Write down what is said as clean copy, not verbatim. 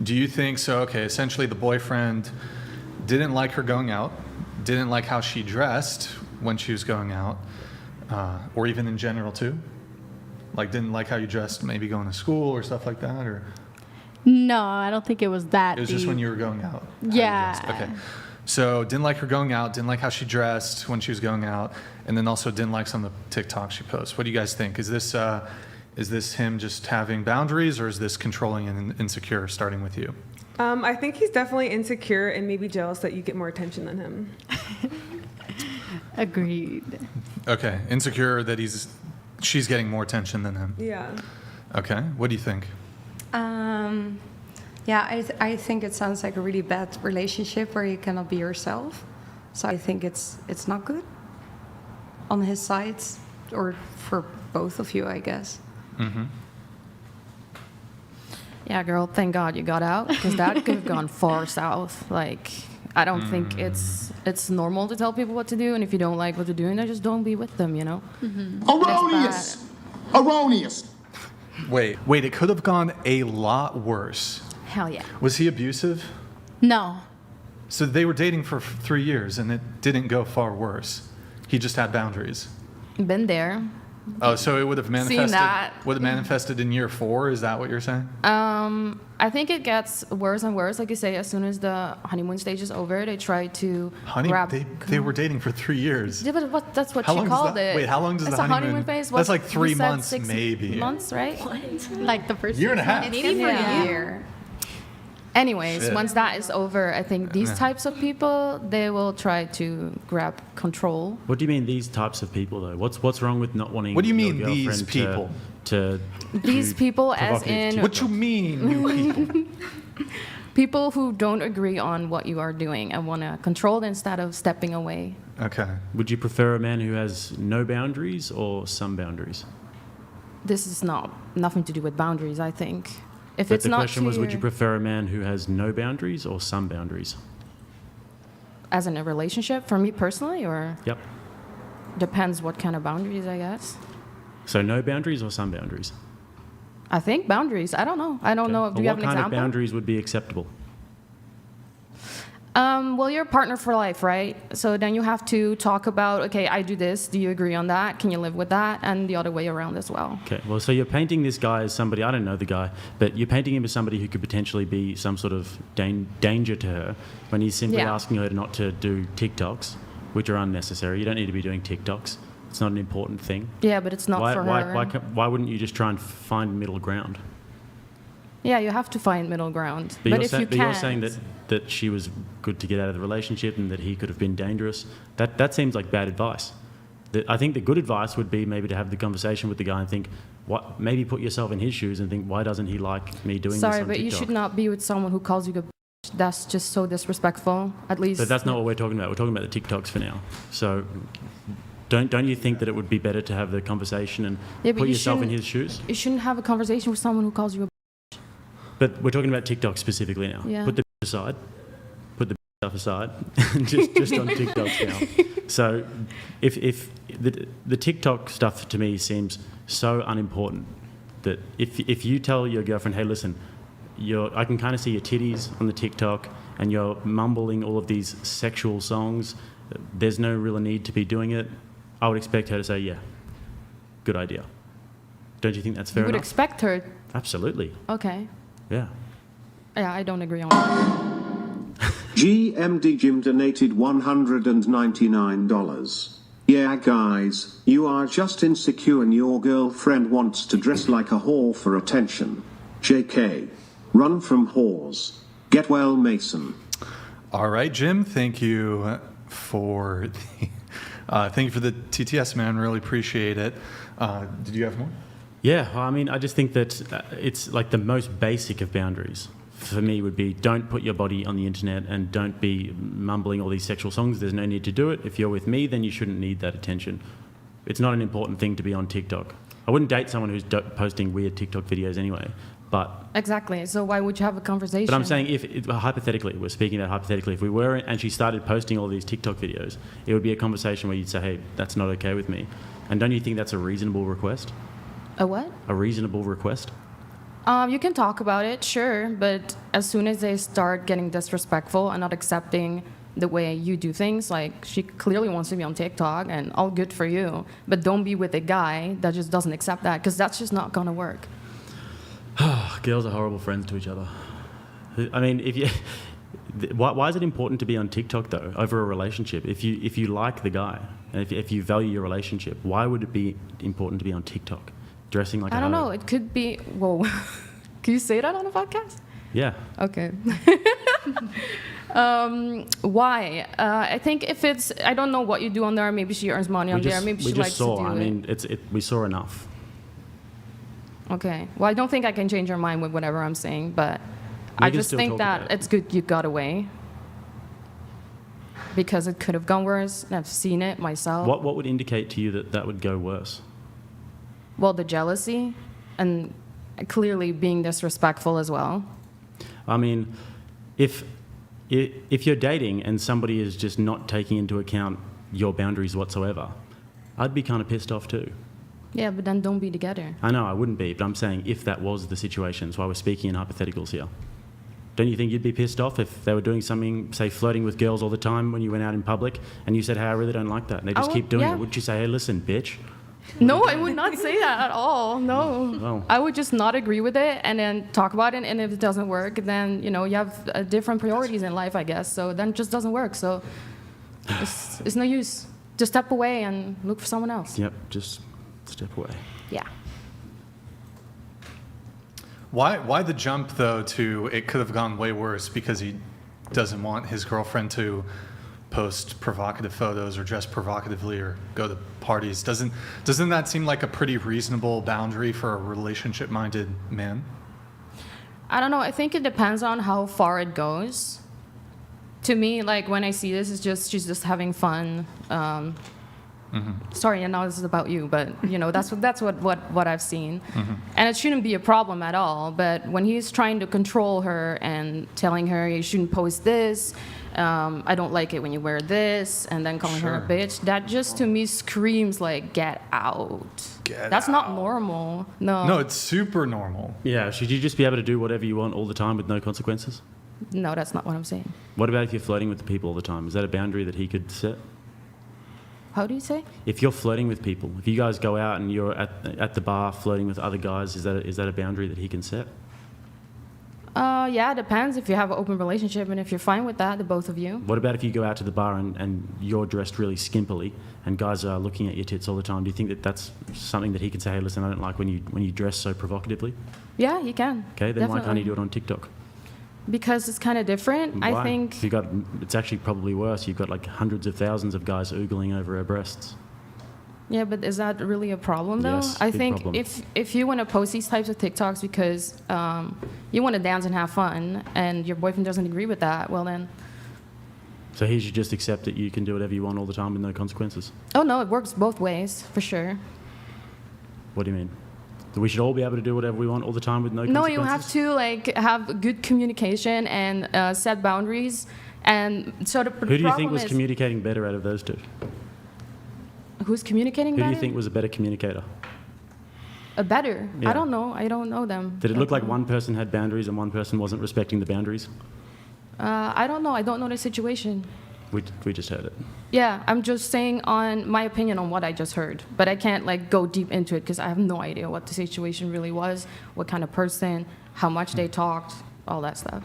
Do you think so? Okay, essentially the boyfriend didn't like her going out, didn't like how she dressed when she was going out, or even in general too? Like didn't like how you dressed maybe going to school or stuff like that? Or No, I don't think it was that it was deep. just when you were going out? Yeah. Okay. So didn't like her going out, didn't like how she dressed when she was going out, and then also didn't like some of the TikToks she posts. What do you guys think? Is this him just having boundaries, or is this controlling and insecure, starting with you? I think he's definitely insecure and maybe jealous that you get more attention than him. Agreed. Okay, insecure that she's getting more attention than him. Yeah. Okay, what do you think? Yeah, I think it sounds like a really bad relationship where you cannot be yourself. So I think it's not good on his side, or for both of you, I guess. Mm-hmm. Yeah, girl, thank God you got out, because that could have gone far south. Like, I don't think it's normal to tell people what to do, and if you don't like what they're doing, then just don't be with them, you know? Mm-hmm. Erroneous! Erroneous! Wait, it could have gone a lot worse. Hell yeah. Was he abusive? No. So they were dating for 3 years, and it didn't go far worse. He just had boundaries. Been there. Oh, so it would have manifested. that. Would have manifested in year 4? Is that what you're saying? I think it gets worse and worse. Like you say, as soon as the honeymoon stage is over, they try to grab. They were dating for 3 years. Yeah, but that's what How she long called does that, it. Wait, how long does It's the a honeymoon phase? That's like You 3 said months, 6 maybe. months, right? Like the first Year and a half. Maybe for Yeah. a year. Anyways, Shit. once that is over, I think these Yeah. types of people, they will try to grab control. What do you mean these types of people though? What's wrong with not wanting? What do you your mean, these girlfriend people? To These do people, as provocative in What you mean, you people? people who don't agree on what you are doing and want to control it instead of stepping away. Okay. Would you prefer a man who has no boundaries or some boundaries? This is nothing to do with boundaries, I think. If But it's the not question was, would you clear- prefer a man who has no boundaries or some boundaries? as in a relationship, for me personally, or Yep. depends what kind of boundaries, I guess. So no boundaries or some boundaries? I think boundaries. I don't know. I don't know. Do you have an What kind example? of boundaries would be acceptable? Well, you're a partner for life, right? So then you have to talk about, okay, I do this. Do you agree on that? Can you live with that? And the other way around as well. Okay, well, so you're painting this guy as somebody, I don't know the guy, but you're painting him as somebody who could potentially be some sort of danger to her when he's simply Yeah. asking her not to do TikToks, which are unnecessary. You don't need to be doing TikToks. It's not an important thing. Yeah, but it's not for her. Why wouldn't you just try and find middle ground? Yeah, you have to find middle ground. But, But you're, if you but you're can't, saying that she was good to get out of the relationship and that he could have been dangerous. That seems like bad advice. I think the good advice would be maybe to have the conversation with the guy and think, maybe put yourself in his shoes and think, why doesn't he like me doing this sorry, on but TikTok? you should not be with someone who calls you a bitch. That's just so disrespectful. At least. But that's not what we're talking about. We're talking about the TikToks for now. So don't you think that it would be better to have the conversation and Yeah, but put you yourself in shouldn't- his shoes? You shouldn't have a conversation with someone who calls you a But we're talking about TikTok specifically now. Yeah. Put the aside. Put the stuff aside. just on TikToks now. So if the TikTok stuff to me seems so unimportant that if you tell your girlfriend, hey, listen, I can kind of see your titties on the TikTok and you're mumbling all of these sexual songs, there's no real need to be doing it, I would expect her to say, yeah, good idea. Don't you think that's fair You would enough? expect her. Absolutely. Okay. Yeah. Yeah, I don't agree on that. GMD Jim donated $199. Yeah guys, you are just insecure and your girlfriend wants to dress like a whore for attention. JK. Run from whores. Get well, Mason. All right, Jim. Thank you for the TTS, man. Really appreciate it. Did you have more? Yeah, I mean, I just think that it's like the most basic of boundaries for me would be don't put your body on the internet and don't be mumbling all these sexual songs. There's no need to do it. If you're with me, then you shouldn't need that attention. It's not an important thing to be on TikTok. I wouldn't date someone who's posting weird TikTok videos anyway, but... Exactly. So why would you have a conversation? But I'm saying if hypothetically, we're speaking about hypothetically, if we were and she started posting all these TikTok videos, it would be a conversation where you'd say, hey, that's not okay with me. And don't you think that's a reasonable request? A what? A reasonable request? You can talk about it, sure, but as soon as they start getting disrespectful and not accepting the way you do things, like she clearly wants to be on TikTok and all good for you, but don't be with a guy that just doesn't accept that, because that's just not gonna work. Girls are horrible friends to each other. I mean, if you, why is it important to be on TikTok though over a relationship? If you like the guy and if you value your relationship, why would it be important to be on TikTok, dressing like I a don't hoe? know. It could be. Whoa, can you say that on a podcast? Yeah. Okay. Why? I think if it's, I don't know what you do on there. Maybe she earns money on there. Maybe she likes to do I it. mean, we saw enough. Okay. Well, I don't think I can change your mind with whatever I'm saying, but I can just still think talk that about it. it's good you got away, because it could have gone worse. And I've seen it myself. What would indicate to you that would go worse? Well, the jealousy, and clearly being disrespectful as well. I mean, if you're dating and somebody is just not taking into account your boundaries whatsoever, I'd be kind of pissed off too. Yeah, but then don't be together. I know I wouldn't be, but I'm saying if that was the situation, that's why we're speaking in hypotheticals here. Don't you think you'd be pissed off if they were doing something, say flirting with girls all the time when you went out in public, and you said, hey, I really don't like that, and they just keep doing it? Wouldn't you say, hey, listen, bitch? No, I would not say that at all. No. Well. I would just not agree with it and then talk about it. And if it doesn't work, then, you know, you have different priorities in life, I guess. So then it just doesn't work. So it's no use. Just step away and look for someone else. Yep, just step away. Yeah. Why the jump, though, to it could have gone way worse because he doesn't want his girlfriend to post provocative photos or dress provocatively or go to parties? Doesn't that seem like a pretty reasonable boundary for a relationship-minded man? I don't know. I think it depends on how far it goes. To me, like, when I see this, it's just she's just having fun. Sorry, and now this is about you, but you know that's what I've seen, and it shouldn't be a problem at all. But when he's trying to control her and telling her you shouldn't post this, I don't like it when you wear this, and then calling her a bitch, that just to me screams like get out. That's not normal. No, it's super normal. Yeah, should you just be able to do whatever you want all the time with no consequences? No, that's not what I'm saying. What about if you're flirting with the people all the time? Is that a boundary that he could set? How do you say? If you're flirting with people, if you guys go out and you're at the bar flirting with other guys, is that a boundary that he can set? Yeah, it depends if you have an open relationship and if you're fine with that, the both of you. What about if you go out to the bar and you're dressed really skimpily and guys are looking at your tits all the time? Do you think that that's something that he can say, hey, listen, I don't like when you dress so provocatively? Yeah, you can. Okay, then why can't Definitely. he do it on TikTok? Because it's kind of different. Why? I think. It's actually probably worse. You've got like hundreds of thousands of guys oogling over her breasts. Yeah, but is that really a problem though? Yes, I big think problem. if you want to post these types of TikToks because you want to dance and have fun, and your boyfriend doesn't agree with that, well then. So he should just accept that you can do whatever you want all the time with no consequences. Oh no, it works both ways for sure. What do you mean? That we should all be able to do whatever we want all the time with no No, consequences? you have to like have good communication and set boundaries. And so the Who do you think problem was is- communicating better out of those two? Who's communicating Who do better? you think was a better communicator? Better? Yeah. I don't know. I don't know them. Did it look like one person had boundaries and one person wasn't respecting the boundaries? I don't know. I don't know the situation. We just heard it. Yeah, I'm just saying on my opinion on what I just heard, but I can't like go deep into it because I have no idea what the situation really was, what kind of person, how much they talked, all that stuff.